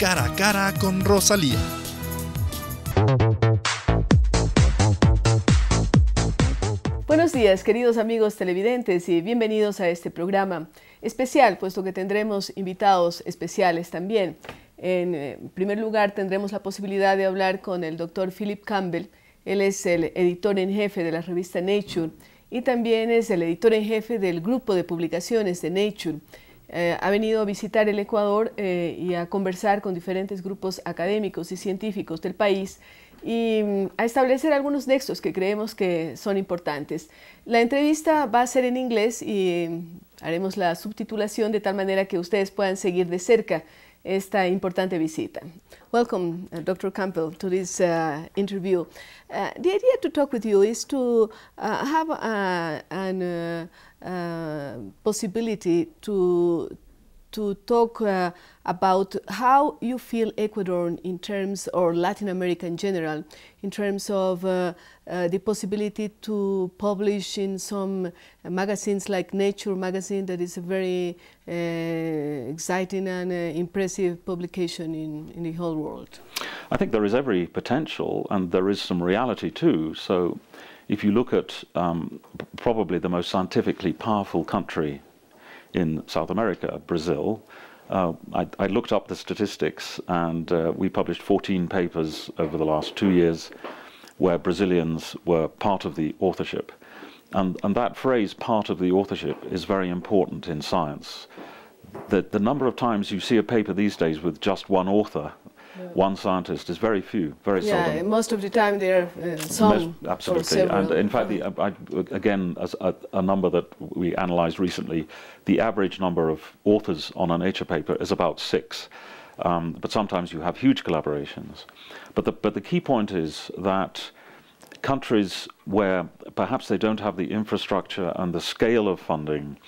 Cara a Cara con Rosalía. Buenos días, queridos amigos televidentes, y bienvenidos a este programa especial, puesto que tendremos invitados especiales también. En primer lugar, tendremos la posibilidad de hablar con el doctor Philip Campbell. Él es el editor en jefe de la revista Nature y también es el editor en jefe del grupo de publicaciones de Nature. Ha venido a visitar el Ecuador y a conversar con diferentes grupos académicos y científicos del país y a establecer algunos nexos que creemos que son importantes. La entrevista va a ser en inglés y haremos la subtitulación de tal manera que ustedes puedan seguir de cerca esta importante visita. Welcome, Dr. Campbell, to this interview. The idea to talk with you is to have an possibility to talk about how you feel Ecuador in terms, or Latin America in general, in terms of the possibility to publish in some magazines like Nature magazine, that is a very exciting and impressive publication in the whole world. I think there is every potential, and there is some reality too. So if you look at probably the most scientifically powerful country in South America, Brazil, I looked up the statistics, and we published 14 papers over the last 2 years where Brazilians were part of the authorship. And that phrase, part of the authorship, is very important in science. The number of times you see a paper these days with just one author, one scientist, is very few, very seldom. Yeah, most of the time there are some. Absolutely, and in fact, again, as a number that we analysed recently, the average number of authors on a Nature paper is about 6. But sometimes you have huge collaborations. But the key point is that countries where perhaps they don't have the infrastructure and the scale of funding,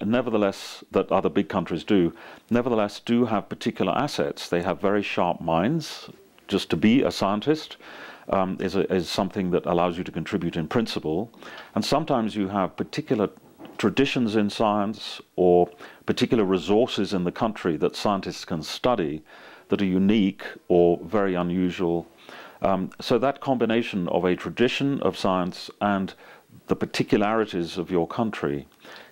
nevertheless, that other big countries do, nevertheless do have particular assets. They have very sharp minds. Just to be a scientist is something that allows you to contribute in principle. And sometimes you have particular traditions in science or particular resources in the country that scientists can study that are unique or very unusual. So that combination of a tradition of science and the particularities of your country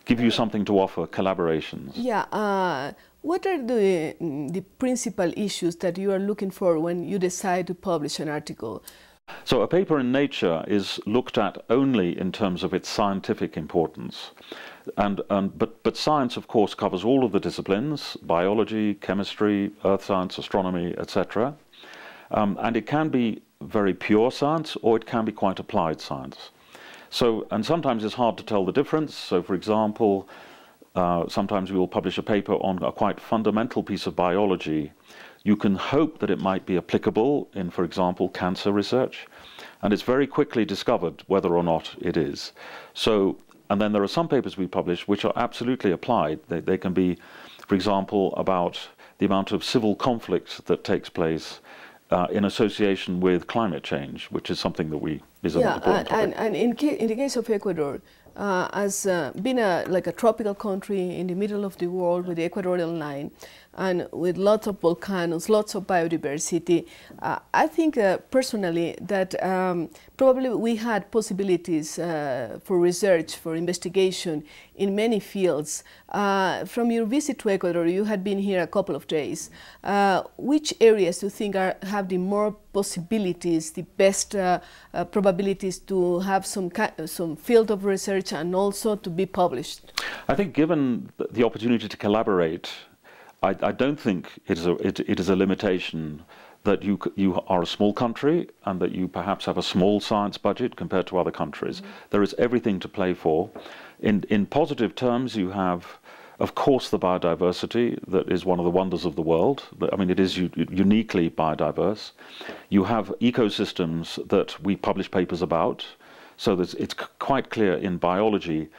give you something to offer collaborations. Yeah. What are the principal issues that you are looking for when you decide to publish an article? So a paper in Nature is looked at only in terms of its scientific importance. But science, of course, covers all of the disciplines: biology, chemistry, earth science, astronomy, etc. And it can be very pure science, or it can be quite applied science. So, and sometimes it's hard to tell the difference. So, for example, sometimes we will publish a paper on a quite fundamental piece of biology. You can hope that it might be applicable in, for example, cancer research, and it's very quickly discovered whether or not it is. So, and then there are some papers we publish which are absolutely applied. They can be, for example, about the amount of civil conflict that takes place in association with climate change, which is something that is an important topic. And in the case of Ecuador, as being like a tropical country in the middle of the world with the equatorial line and with lots of volcanoes, lots of biodiversity, I think personally that probably we had possibilities for research, for investigation in many fields. From your visit to Ecuador, you had been here a couple of days. Which areas do you think have the more possibilities, the best probabilities to have some field of research and also to be published? I think given the opportunity to collaborate, I don't think it is a limitation that you are a small country and that you perhaps have a small science budget compared to other countries. There is everything to play for. In positive terms, you have, of course, the biodiversity that is one of the wonders of the world. I mean, it is uniquely biodiverse. You have ecosystems that we publish papers about. So it's quite clear in biology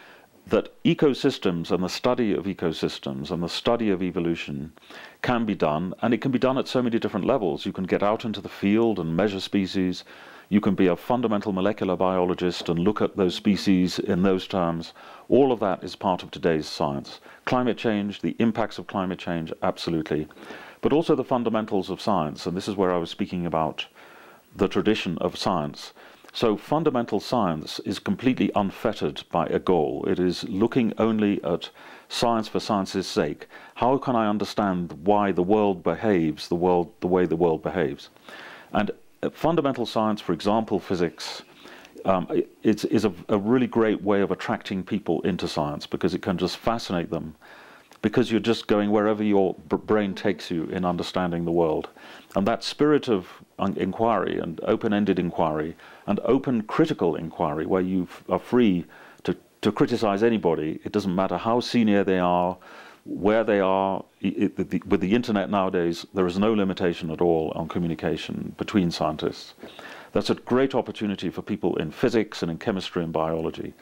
that ecosystems and the study of ecosystems and the study of evolution can be done, and it can be done at so many different levels. You can get out into the field and measure species. You can be a fundamental molecular biologist and look at those species in those terms. All of that is part of today's science. Climate change, the impacts of climate change, absolutely. but also the fundamentals of science. And this is where I was speaking about the tradition of science. So fundamental science is completely unfettered by a goal. It is looking only at science for science's sake. How can I understand why the world behaves the way the world behaves? And fundamental science, for example, physics, is a really great way of attracting people into science, because it can just fascinate them, because you're just going wherever your brain takes you in understanding the world. And that spirit of inquiry and open-ended inquiry and open critical inquiry, where you are free to criticize anybody, it doesn't matter how senior they are, where they are. With the internet nowadays, there is no limitation at all on communication between scientists. That's a great opportunity for people in physics and in chemistry and biology.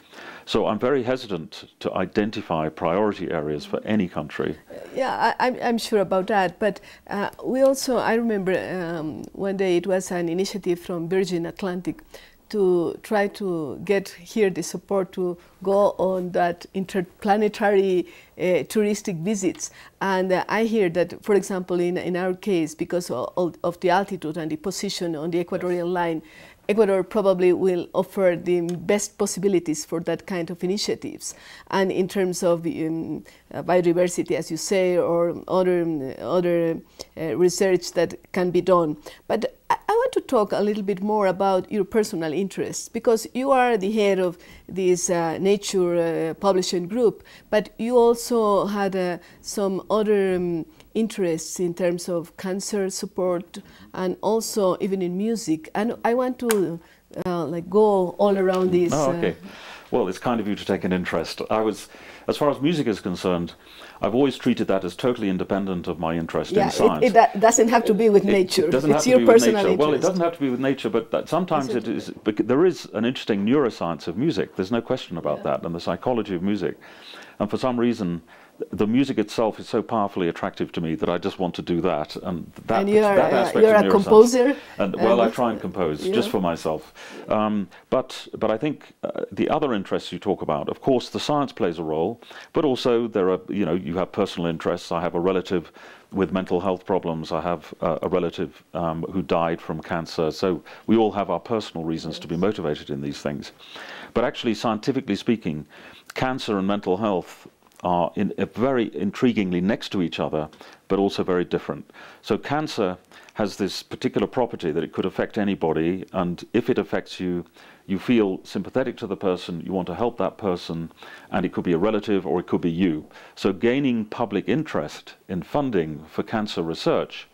So I'm very hesitant to identify priority areas for any country. Yeah, I'm sure about that. But we also, I remember one day it was an initiative from Virgin Atlantic to try to get here the support to go on that interplanetary touristic visits. And I hear that, for example, in our case, because of the altitude and the position on the equatorial line, Ecuador probably will offer the best possibilities for that kind of initiatives. And in terms of biodiversity, as you say, or other research that can be done. But I want to talk a little bit more about your personal interests, because you are the head of this Nature publishing group, but you also had some other interests in terms of cancer support and also even in music. And I want to like go all around this. Oh, okay. Well, it's kind of you to take an interest. As far as music is concerned, I've always treated that as totally independent of my interest in science. It doesn't have to be with nature. It's your personal interest. Well, it doesn't have to be with nature, but sometimes it is. There is an interesting neuroscience of music. There's no question about that, and the psychology of music. And for some reason, the music itself is so powerfully attractive to me that I just want to do that. And that aspect you're of a composer? And, well, I try and compose just for myself. But I think the other interests you talk about, of course, the science plays a role, but also there are, you have personal interests. I have a relative with mental health problems. I have a relative who died from cancer. So we all have our personal reasons to be motivated in these things. But actually, scientifically speaking, cancer and mental health are very intriguingly next to each other, but also very different. So cancer has this particular property that it could affect anybody, and if it affects you, you feel sympathetic to the person, you want to help that person, and it could be a relative or it could be you. So gaining public interest in funding for cancer research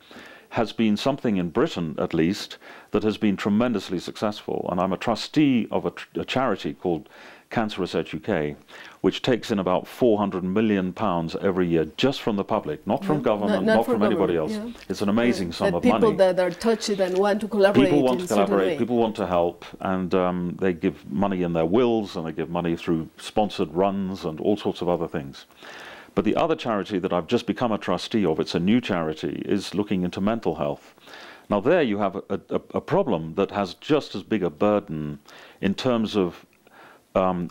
has been something in Britain, at least, that has been tremendously successful. And I'm a trustee of a charity called Cancer Research UK, which takes in about £400 million every year just from the public, not from government, not from anybody else. Yeah. It's an amazing sum of money. People that are touched and want to collaborate. People want to collaborate, people want to help, and they give money in their wills, and they give money through sponsored runs and all sorts of other things. But the other charity that I've just become a trustee of, it's a new charity, is looking into mental health. Now there you have a problem that has just as big a burden in terms of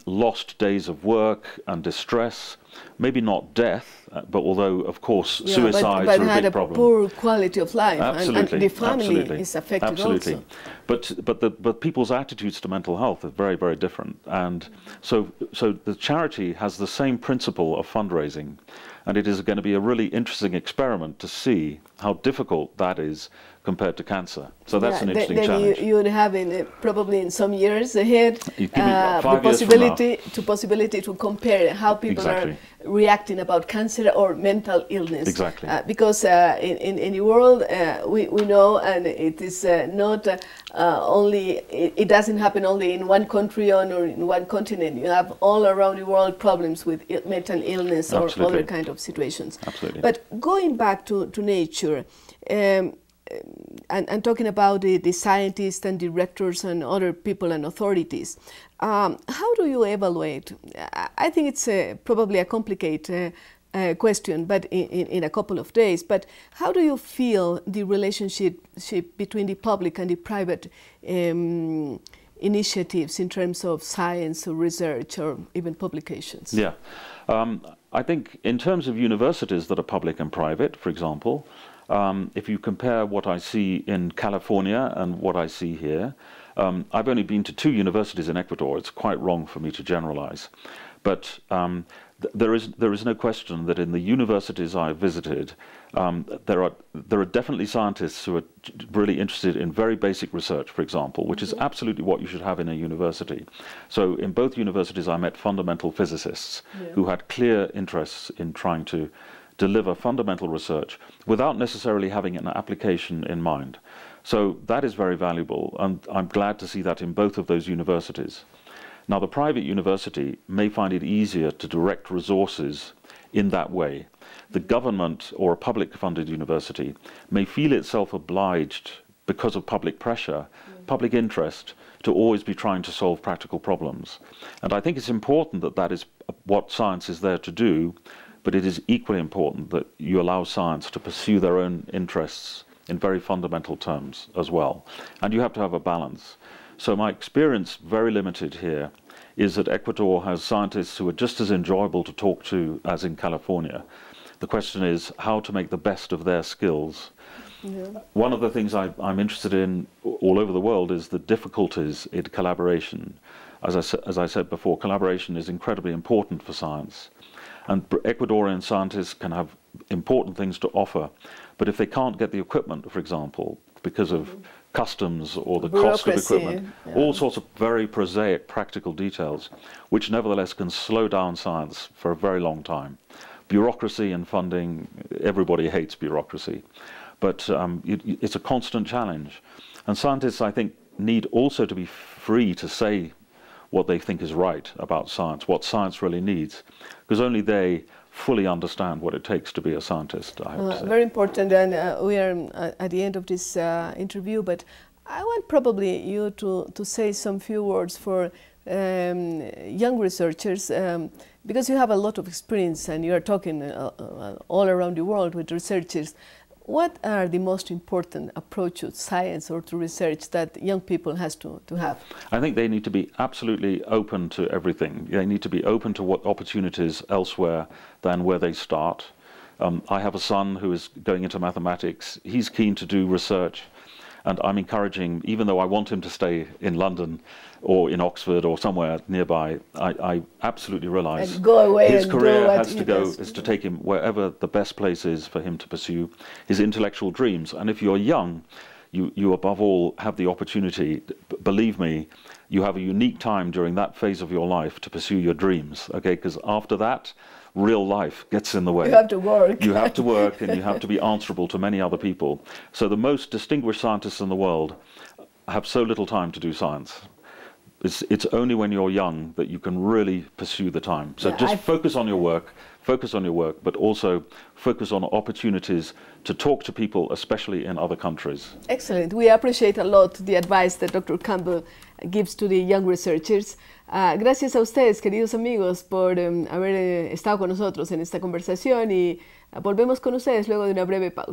lost days of work and distress, maybe not death, but although, of course, suicides are a big problem. But had a poor quality of life, and the family is affected also. But people's attitudes to mental health are very, very different. And so the charity has the same principle of fundraising, and it is going to be a really interesting experiment to see how difficult that is compared to cancer. So that's an interesting challenge. You would have probably in some years ahead the possibility to compare how people are reacting about cancer or mental illness. Exactly. Because in the world we know, and it is not only, it doesn't happen only in one country or in one continent. You have all around the world problems with mental illness or other kind of situations. Absolutely. But going back to nature, and talking about the scientists and directors and other people and authorities, how do you evaluate? I think it's probably a complicated question, but in a couple of days. But how do you feel the relationship between the public and the private initiatives in terms of science or research or even publications? Yeah. I think in terms of universities that are public and private, for example, if you compare what I see in California and what I see here, I've only been to 2 universities in Ecuador. It's quite wrong for me to generalize. But there is no question that in the universities I visited, there are definitely scientists who are really interested in very basic research, for example, which is absolutely what you should have in a university. So in both universities I met fundamental physicists who had clear interests in trying to deliver fundamental research without necessarily having an application in mind. So that is very valuable, and I'm glad to see that in both of those universities. Now, the private university may find it easier to direct resources in that way. The government or a public-funded university may feel itself obliged, because of public pressure, public interest, to always be trying to solve practical problems. And I think it's important that that is what science is there to do, but it is equally important that you allow science to pursue their own interests in very fundamental terms as well. And you have to have a balance. So my experience, very limited here, is that Ecuador has scientists who are just as enjoyable to talk to as in California. The question is how to make the best of their skills. One of the things I'm interested in all over the world is the difficulties in collaboration. As I said before, collaboration is incredibly important for science. And Ecuadorian scientists can have important things to offer, but if they can't get the equipment, for example, because of customs or the cost of equipment, all sorts of very prosaic practical details, which nevertheless can slow down science for a very long time. Bureaucracy and funding, everybody hates bureaucracy, but it's a constant challenge. And scientists, I think, need also to be free to say what they think is right about science, what science really needs, because only they fully understand what it takes to be a scientist, I have to say. Very important, and we are at the end of this interview, but I want probably you to say some few words for young researchers, because you have a lot of experience and you are talking all around the world with researchers. What are the most important approach to science or to research that young people has to have? I think they need to be absolutely open to everything. They need to be open to what opportunities elsewhere than where they start. I have a son who is going into mathematics. He's keen to do research, and I'm encouraging, even though I want him to stay in London or in Oxford or somewhere nearby, I absolutely realize his career has to go, is to take him wherever the best place is for him to pursue his intellectual dreams. And if you're young, you above all have the opportunity, believe me, you have a unique time during that phase of your life to pursue your dreams, okay? Because after that, real life gets in the way. You have to work. You have to work, and you have to be answerable to many other people. So the most distinguished scientists in the world have so little time to do science. It's only when you're young that you can really pursue the time. So just focus on your work, but also focus on opportunities to talk to people, especially in other countries. Excellent. We appreciate a lot the advice that Dr. Campbell gives to the young researchers. Gracias a ustedes, queridos amigos, por haber estado con nosotros en esta conversación, y volvemos con ustedes luego de una breve pausa.